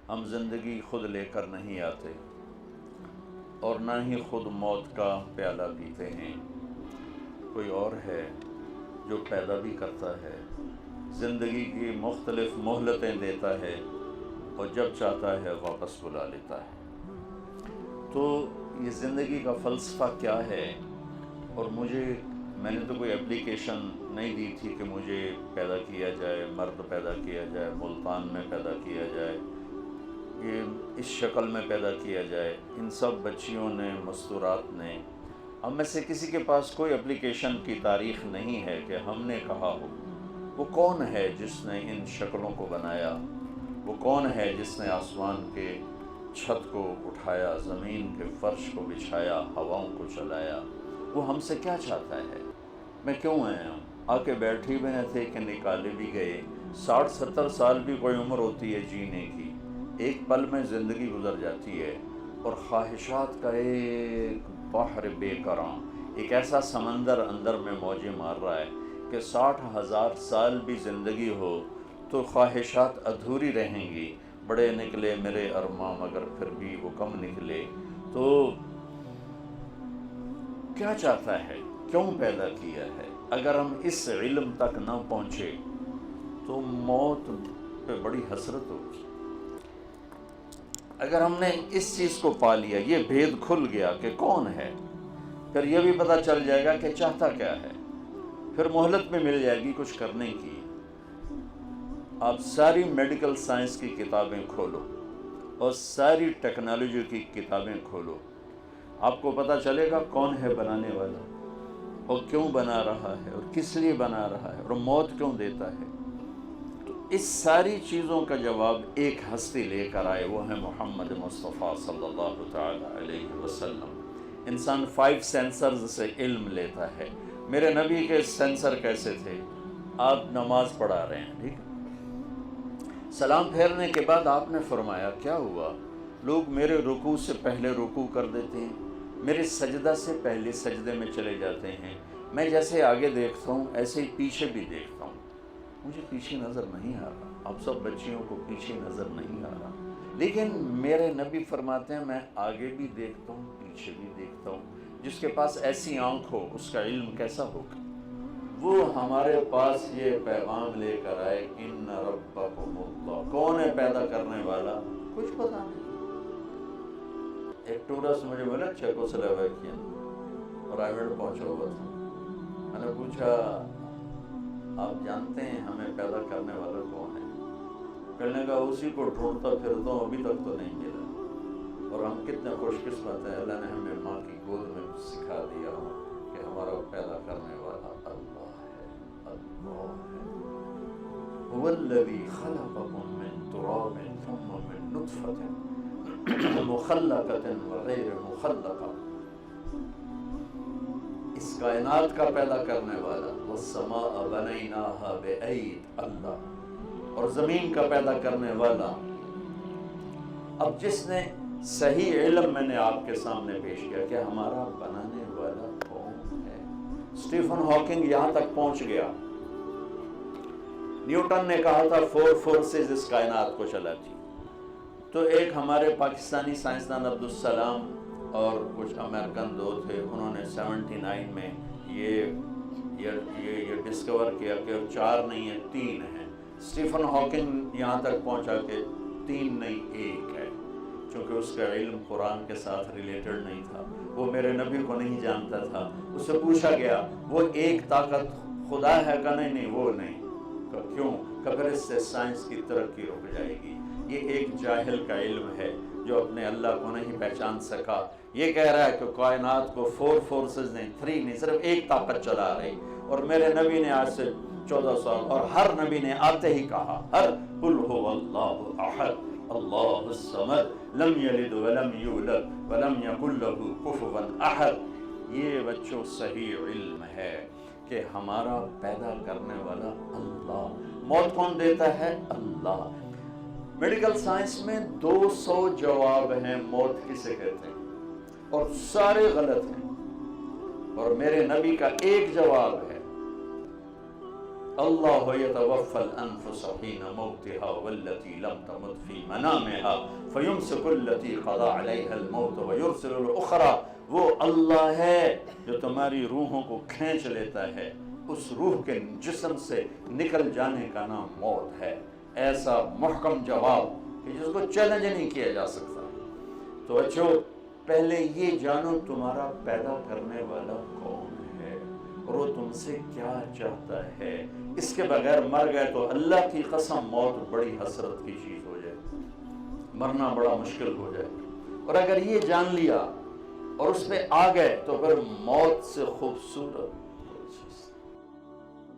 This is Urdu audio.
ہم زندگی خود لے کر نہیں آتے اور نہ ہی خود موت کا پیالہ پیتے ہیں، کوئی اور ہے جو پیدا بھی کرتا ہے، زندگی کی مختلف مہلتیں دیتا ہے اور جب چاہتا ہے واپس بلا لیتا ہے۔ تو یہ زندگی کا فلسفہ کیا ہے؟ اور میں نے تو کوئی اپلیکیشن نہیں دی تھی کہ مجھے پیدا کیا جائے، مرد پیدا کیا جائے، ملتان میں پیدا کیا جائے، یہ اس شکل میں پیدا کیا جائے۔ ان سب بچیوں نے، مستورات نے، ہم میں سے کسی کے پاس کوئی اپلیکیشن کی تاریخ نہیں ہے کہ ہم نے کہا ہو وہ کون ہے جس نے ان شکلوں کو بنایا، وہ کون ہے جس نے آسمان کے چھت کو اٹھایا، زمین کے فرش کو بچھایا، ہواؤں کو چلایا، وہ ہم سے کیا چاہتا ہے؟ میں کیوں آیا ہوں؟ آ کے بیٹھی بھی نہ تھے کہ نکالے بھی گئے۔ 60-70 سال بھی کوئی عمر ہوتی ہے جینے کی، ایک پل میں زندگی گزر جاتی ہے، اور خواہشات کا ایک بحر بے کراں، ایک ایسا سمندر اندر میں موجیں مار رہا ہے کہ 60,000 سال بھی زندگی ہو تو خواہشات ادھوری رہیں گی۔ بڑے نکلے میرے ارماں مگر پھر بھی وہ کم نکلے۔ تو کیا چاہتا ہے؟ کیوں پیدا کیا ہے؟ اگر ہم اس علم تک نہ پہنچے تو موت پہ بڑی حسرت ہوگی۔ اگر ہم نے اس چیز کو پا لیا، یہ بھید کھل گیا کہ کون ہے، پھر یہ بھی پتہ چل جائے گا کہ چاہتا کیا ہے، پھر مہلت بھی مل جائے گی کچھ کرنے کی۔ آپ ساری میڈیکل سائنس کی کتابیں کھولو اور ساری ٹیکنالوجی کی کتابیں کھولو، آپ کو پتہ چلے گا کون ہے بنانے والا، اور کیوں بنا رہا ہے، اور کس لیے بنا رہا ہے، اور موت کیوں دیتا ہے۔ تو اس ساری چیزوں کا جواب ایک ہستی لے کر آئے، وہ ہے محمد مصطفیٰ صلی اللہ تعالی علیہ وسلم۔ انسان 5 سینسرز سے علم لیتا ہے۔ میرے نبی کے سینسر کیسے تھے؟ آپ نماز پڑھا رہے ہیں، ٹھیک ہے، سلام پھیرنے کے بعد آپ نے فرمایا کیا ہوا؟ لوگ میرے رکوع سے پہلے رکوع کر دیتے ہیں، میرے سجدہ سے پہلے سجدے میں چلے جاتے ہیں، میں جیسے آگے دیکھتا ہوں ایسے ہی پیچھے بھی دیکھتا ہوں، مجھے پیچھے نظر نہیں آ رہا۔ آپ سب بچیوں کو پیچھے نظر نہیں آ رہا، لیکن میرے نبی فرماتے ہیں میں آگے بھی دیکھتا ہوں، پیچھے بھی دیکھتا ہوں۔ جس کے پاس ایسی آنکھ ہو اس کا علم کیسا ہوگا؟ وہ ہمارے پاس یہ پیغام لے کر آئے، ان ربکم اللہ، کون ہے پیدا کرنے والا؟ کچھ پتا نہیں۔ ایک ٹورسٹ مجھے بولا چیکوسلوواکیا، پرائیویٹ پہنچا ہوا تھا، میں نے پوچھا آپ جانتے ہیں ہمیں پیدا کرنے والا کون ہے؟ کہنے کا اسی کو ڈھونڈتا پھرتا ہوں، ابھی تک تو نہیں ملا۔ اور ہم کتنے خوش قسمت ہیں، اللہ نے ہمیں ماں کی گود میں سکھا دیا کہ ہمارا پیدا کرنے والا اللہ ہے، اللہ ہے۔ هو الذی خلقکم من تراب ثم من نطفة مخلقة وغیر مخلقة، اس کائنات کا پیدا کرنے والا، والسماء بنیناها بأید، اللہ، اور زمین کا پیدا کرنے والا۔ اب جس نے صحیح علم میں نے آپ کے سامنے پیش کیا کہ ہمارا بنانے والا کون ہے۔ اسٹیفن ہاکنگ یہاں تک پہنچ گیا، نیوٹن نے کہا تھا 4 فورسز اس کائنات کو چلاتی، تو ایک ہمارے پاکستانی سائنسدان عبدالسلام اور کچھ امریکن دو تھے، انہوں نے 79 میں یہ ڈسکور کیا کہ 4 نہیں ہیں 3 ہیں۔ اسٹیفن ہاکنگ یہاں تک پہنچا کہ 3 نہیں 1 ہے، چونکہ اس کا علم قرآن کے ساتھ ریلیٹڈ نہیں تھا، وہ میرے نبی کو نہیں جانتا تھا۔ اس سے پوچھا گیا وہ ایک طاقت خدا ہے کا نہیں، وہ نہیں، کیوں؟ کہ پھر اس سے سائنس کی ترقی رک جائے گی۔ یہ ایک جاہل کا علم ہے جو اپنے اللہ کو نہیں پہچان سکا، یہ کہہ رہا ہے کہ کائنات کو 4 فورسز نہیں، 3 نہیں، صرف ایک طاقت چلا رہی۔ اور میرے نبی نے آج سے 14 سال، اور ہر نبی نے آتے ہی کہا، ہر قل هو اللہ احد اللہ الصمد لم یلد ولم یولد ولم یکن له کفوا احد۔ یہ بچوں صحیح علم ہے کہ ہمارا پیدا کرنے والا اللہ۔ موت کون دیتا ہے؟ اللہ۔ میڈیکل سائنس میں 200 جواب ہیں موت کسے کہتے ہیں، اور سارے غلط ہیں، اور میرے نبی کا ایک جواب ہے، اللہ یتوفی الانفس حین موتها واللتی لم تمت فی منامها فیمسک التی قضى علیها الموت ویرسل الاخرى. وہ اللہ ہے جو تمہاری روحوں کو کھینچ لیتا ہے، اس روح کے جسم سے نکل جانے کا نام موت ہے. ایسا محکم جواب کہ جس کو چیلنج نہیں کیا جا سکتا. تو بچوں پہلے یہ جانو تمہارا پیدا کرنے والا کون ہے اور وہ تم سے کیا چاہتا ہے. اس کے بغیر مر گئے تو اللہ کی قسم موت بڑی حسرت کی چیز ہو جائے، مرنا بڑا مشکل ہو جائے. اور اگر یہ جان لیا اور اس پہ آ گئے تو پھر موت سے خوبصورت